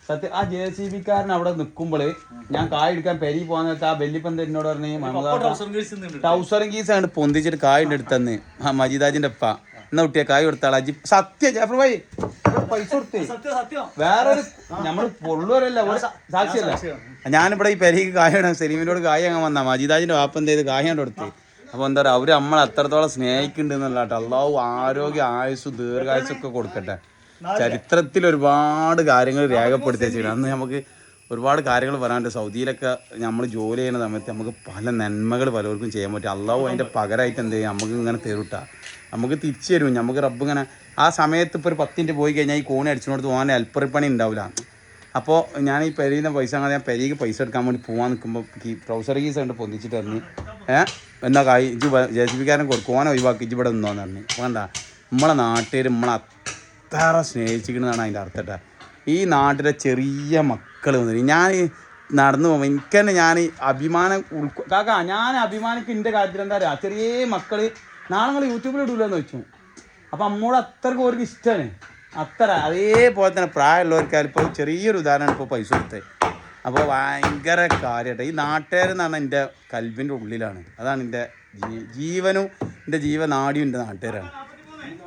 സത്യം ആ JCB കാരൻ അവിടെ നിൽക്കുമ്പോള് ഞാൻ കായ് എടുക്കാൻ പെരി പോകാന്നൊക്കെ ആ വെല്ലിപ്പന്ത് എന്നോട് പറഞ്ഞ് ടൗസറും കീസ് ആണ് പൊന്തിച്ചിട്ട് കായിന്റെ അടുത്തന്ന് ആ മജീദാജിന്റെ ഒപ്പ എന്നാ കുട്ടിയെ കായ് കൊടുത്താൾ അജി സത്യം ജാഫർ ഭായി പൈസ കൊടുത്തേ വേറൊരു നമ്മള് പൊള്ളുവരല്ല സാക്ഷിയല്ല ഞാനിവിടെ ഈ പെരിക്ക് കായാണ് സലീമിനോട് കായ് അങ്ങ് വന്നാ മജീദാജിന്റെ വാപ്പ എന്ത് ചെയ്ത് കായാണ് കൊടുത്തേ അപ്പൊ എന്താ പറയാ അവര് നമ്മളെ അത്രത്തോളം സ്നേഹിക്കുന്നുണ്ട് എന്നുള്ള കേട്ടോ അള്ളാഹു ആരോഗ്യ ആയുസ് ദീർഘായുസൊക്കെ കൊടുക്കട്ടെ ചരിത്രത്തിൽ ഒരുപാട് കാര്യങ്ങൾ രേഖപ്പെടുത്തി വെച്ചിട്ടുണ്ട് അന്ന് നമുക്ക് ഒരുപാട് കാര്യങ്ങൾ പറയാനുണ്ട് സൗദിയിലൊക്കെ നമ്മൾ ജോലി ചെയ്യുന്ന സമയത്ത് നമുക്ക് പല നന്മകൾ പലർക്കും ചെയ്യാൻ പറ്റും അള്ളാഹു അതിൻ്റെ പകരമായിട്ട് എന്ത് ചെയ്യും നമുക്ക് ഇങ്ങനെ തരുട്ടാ നമുക്ക് തിരിച്ചു തരും നമുക്ക് റബ്ബ് ഇങ്ങനെ ആ സമയത്ത് ഇപ്പോൾ ഒരു 10 മിനിറ്റ് പോയി കഴിഞ്ഞാൽ ഈ കോണി അടിച്ചുകൊണ്ട് പോകാൻ ഹെൽപ്പറിപ്പണി ഉണ്ടാവില്ല അപ്പോൾ ഞാൻ ഈ പെരിയുന്ന പൈസ ഞാൻ പെരിക്ക് പൈസ എടുക്കാൻ വേണ്ടി പോകാൻ നിൽക്കുമ്പോൾ ഈ ട്രൗസർ കീസ് കണ്ട് പൊന്തിച്ചിട്ട് പറഞ്ഞു എന്നാ കായ് ഇജ് JCB കാരൻ കൊടുക്കുവാനോ ഒഴിവാക്കി ഇജ് ഇവിടെ നിന്നോന്ന് പറഞ്ഞു വേണ്ട നമ്മളെ നാട്ടുകാർ നമ്മളെ അത്ര സ്നേഹിച്ചിരിക്കുന്നതാണ് അതിൻ്റെ അർത്ഥം ഈ നാട്ടിലെ ചെറിയ മക്കൾ വന്നിട്ട് ഞാൻ നടന്നു പോകുമ്പോൾ എനിക്ക് തന്നെ ഞാൻ അഭിമാനം കാക്ക ഞാൻ അഭിമാനിക്കും എൻ്റെ കാര്യത്തിൽ എന്താ പറയുക ചെറിയ മക്കൾ നാളെ നിങ്ങൾ യൂട്യൂബിൽ ഇടൂലെന്ന് വെച്ചു അപ്പം അമ്മോട് അത്രക്കും അവർക്ക് ഇഷ്ടമാണ് അത്ര അതേപോലെ തന്നെ പ്രായമുള്ളവർക്കായാലും ഇപ്പോൾ ചെറിയൊരു ഉദാഹരണം ഇപ്പോൾ പൈസ കൊടുത്തത് അപ്പോൾ ഭയങ്കര കാര്യമായിട്ട് ഈ നാട്ടുകാരെന്ന് പറഞ്ഞാൽ എൻ്റെ കൽബിൻ്റെ ഉള്ളിലാണ് അതാണ് എൻ്റെ ജീവനും എൻ്റെ ജീവനാടിയും എൻ്റെ നാട്ടുകാരാണ്